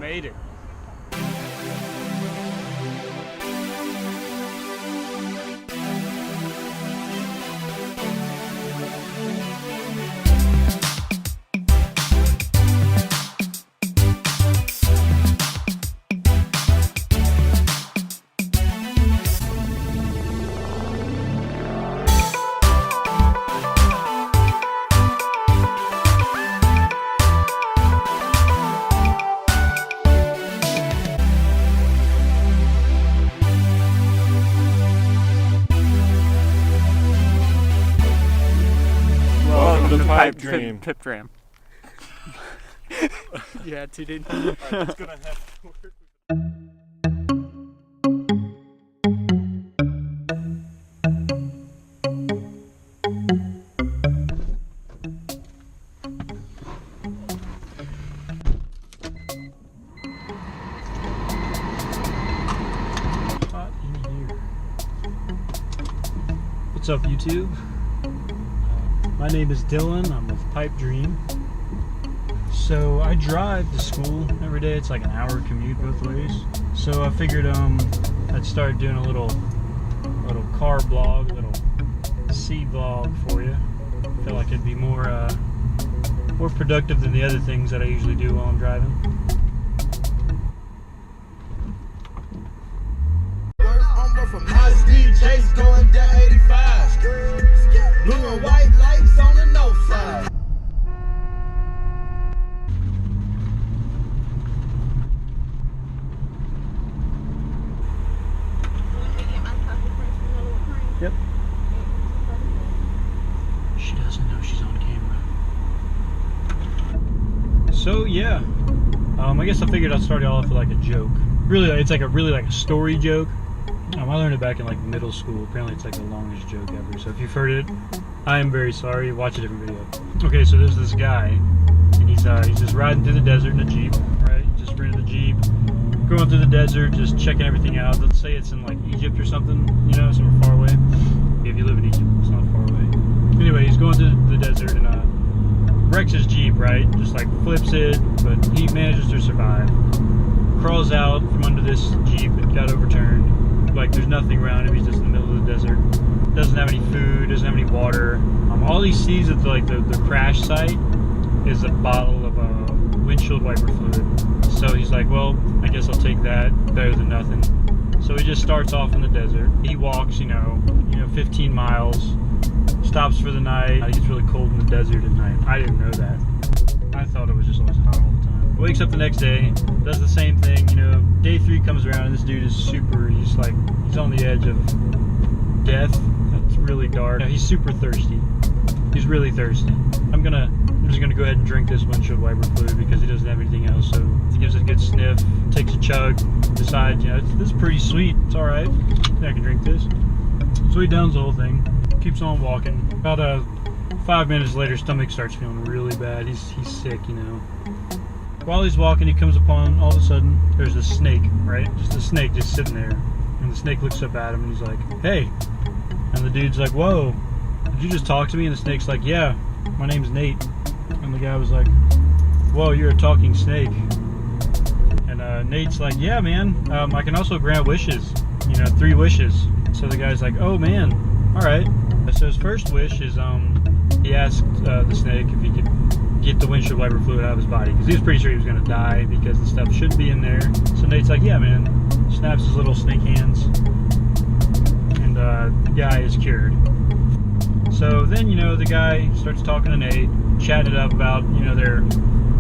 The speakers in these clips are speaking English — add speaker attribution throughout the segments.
Speaker 1: made it.
Speaker 2: The pipe dream.
Speaker 1: Pip dream. You had to, didn't you?
Speaker 2: It's gonna have to work.
Speaker 3: Hot in here. What's up, YouTube? My name is Dillon. I'm with Pipe Dream. So I drive to school every day. It's like an hour commute both ways. So I figured I'd start doing a little car blog, a little C vlog for you. I feel like it'd be more productive than the other things that I usually do while I'm driving.
Speaker 4: From high speed chase going down 85. Blue and white lights on the north side.
Speaker 3: Yep. She doesn't know she's on camera. So yeah, I guess I figured I'd start it off with like a joke. Really, it's like a story joke. I learned it back in like middle school. Apparently it's like the longest joke ever. So if you've heard it, I am very sorry. Watch a different video. Okay, so there's this guy, and he's just riding through the desert in a Jeep, right? Just rented a Jeep, going through the desert, just checking everything out. Let's say it's in like Egypt or something, you know, somewhere far away. If you live in Egypt, it's not far away. Anyway, he's going through the desert and wrecks his Jeep, right? Just like flips it, but he manages to survive. Crawls out from under this Jeep. It got overturned. Like there's nothing around him. He's just in the middle of the desert. Doesn't have any food. Doesn't have any water. All he sees at the crash site is a bottle of windshield wiper fluid. So he's like, well, I guess I'll take that. Better than nothing. So he just starts off in the desert. He walks, you know, 15 miles. Stops for the night. It gets really cold in the desert at night. I didn't know that. I thought it was just always hot all the time. Wakes up the next day, does the same thing, you know. Day 3 comes around and this dude is he's on the edge of death. It's really dark. He's super thirsty. He's really thirsty. I'm just gonna go ahead and drink this windshield wiper fluid because he doesn't have anything else. So he gives it a good sniff, takes a chug, decides, this is pretty sweet. It's all right. I can drink this. So he downs the whole thing. Keeps on walking. About 5 minutes later, stomach starts feeling really bad. He's sick, you know. While he's walking, he comes upon, all of a sudden, there's a snake, right? Just a snake just sitting there. And the snake looks up at him and he's like, hey. And the dude's like, whoa, did you just talk to me? And the snake's like, yeah, my name's Nate. And the guy was like, whoa, you're a talking snake. And Nate's like, yeah, man, I can also grant wishes, 3 wishes. So the guy's like, oh man, all right. So his first wish is, he asked the snake if he could get the windshield wiper fluid out of his body because he was pretty sure he was going to die because the stuff should be in there. So Nate's like, yeah, man. Snaps his little snake hands, and the guy is cured. So then, the guy starts talking to Nate, chatting it up about, their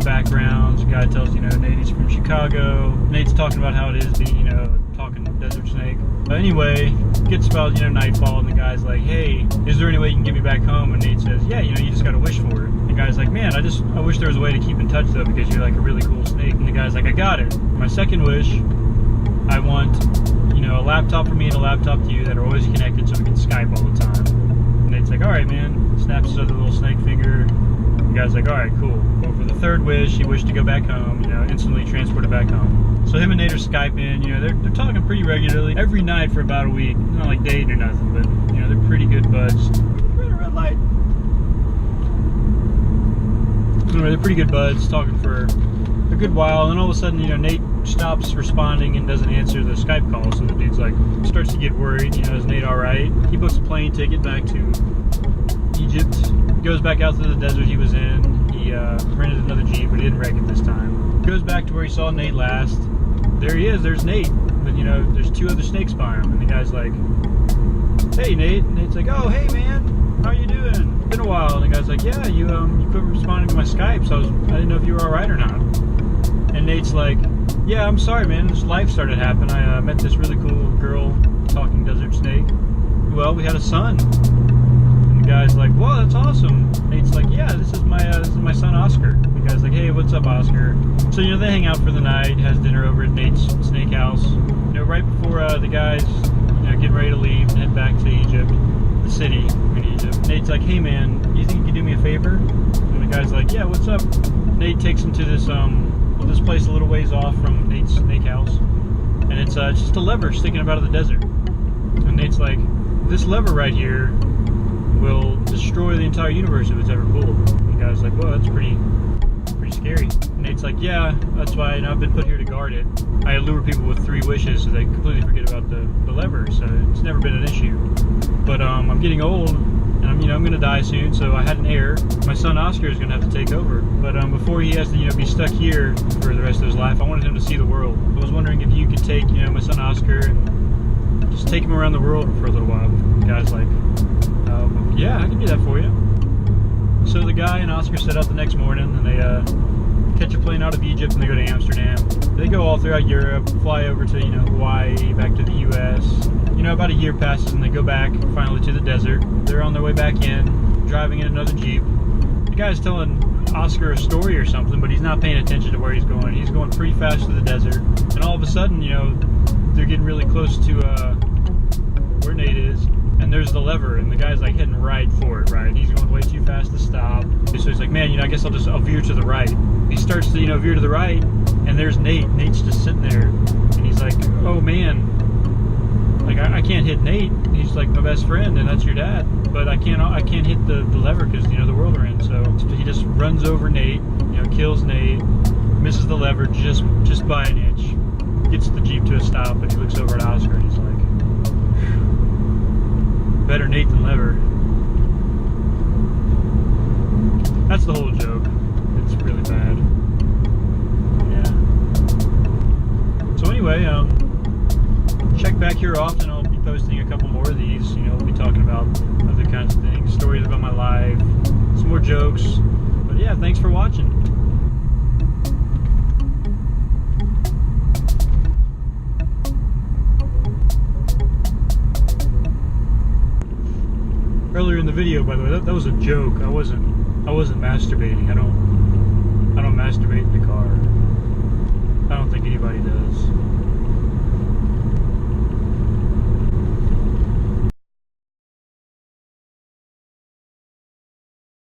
Speaker 3: backgrounds. The guy tells, Nate he's from Chicago. Nate's talking about how it is being, talking desert snake. But anyway, gets about, nightfall, and the guy's like, hey, is there any way you can get me back home? And Nate says, yeah, you just got to wish for it. The guy's like, man, I wish there was a way to keep in touch though because you're like a really cool snake. And the guy's like, I got it. My second wish, I want, a laptop for me and a laptop to you that are always connected so we can Skype all the time. And Nate's like, all right, man. Snaps his other little snake finger. The guy's like, all right, cool. Well, for the third wish, he wished to go back home, instantly transported back home. So him and Nate are Skyping, they're talking pretty regularly. Every night for about a week. Not like dating or nothing, but, they're pretty good buds. Red light. Anyway, they're pretty good buds, talking for a good while, and all of a sudden, Nate stops responding and doesn't answer the Skype call. So the dude's like, starts to get worried. Is Nate all right? He books a plane ticket back to Egypt. Goes back out to the desert he was in. He rented another Jeep, but he didn't wreck it this time. Goes back to where he saw Nate last. There he is. There's Nate. But there's 2 other snakes by him, and the guy's like, "Hey, Nate." And Nate's like, "Oh, hey, man. How are you doing? Been a while." And the guy's like, "Yeah, you quit responding to my Skype, so I didn't know if you were all right or not." And Nate's like, "Yeah, I'm sorry, man. This life started happening. I met this really cool girl, talking desert snake. Well, we had a son." And the guy's like, "Whoa, that's awesome." Nate's like, "Yeah, this is my son Oscar." The guy's like, "Hey, what's up, Oscar?" So they hang out for the night, has dinner over at Nate's snake house. Right before the guys getting ready to leave and head back to Egypt, the city in Egypt. Nate's like, "Hey, man, you think you could do me a favor?" And the guy's like, "Yeah, what's up?" Nate takes him to this this place a little ways off from Nate's snake house, and it's just a lever sticking up out of the desert. And Nate's like, "This lever right here will destroy the entire universe if it's ever pulled." And the guy's like, "Whoa, that's pretty scary." And Nate's like, "Yeah, that's why I've been put here to guard it. I lure people with 3 wishes so they completely forget about the lever, so it's never been an issue. But I'm getting old, and I'm going to die soon, so I had an heir. My son Oscar is going to have to take over. But before he has to be stuck here for the rest of his life, I wanted him to see the world. I was wondering if you could take my son Oscar and just take him around the world for a little while." The guy's like, "Yeah, I can do that for you." So the guy and Oscar set out the next morning, and they catch a plane out of Egypt, and they go to Amsterdam. They go all throughout Europe, fly over to Hawaii, back to the U.S. About a year passes, and they go back finally to the desert. They're on their way back in, driving in another Jeep. The guy's telling Oscar a story or something, but he's not paying attention to where he's going. He's going pretty fast to the desert, and all of a sudden, they're getting really close to where Nate is, and there's the lever, and the guy's like heading right for it, right? He's going way too fast to stop. So he's like, "Man, I guess I'll veer to the right." He starts to veer to the right, and there's Nate. Nate's just sitting there, and he's like, "Oh man, like I can't hit Nate. He's like my best friend, and that's your dad. But I can't hit the lever because the world we're in." So he just runs over Nate, kills Nate, misses the lever just by an inch, gets the Jeep to a stop, and he looks over at Oscar, and he's like, "Better Nate than lever." That's the whole joke. It's really bad. Yeah. So anyway, check back here often. I'll be posting a couple more of these. We'll be talking about other kinds of things, stories about my life, some more jokes. But yeah, thanks for watching. Earlier in the video, by the way, that was a joke. I wasn't masturbating. I don't masturbate in the car. I don't think anybody does.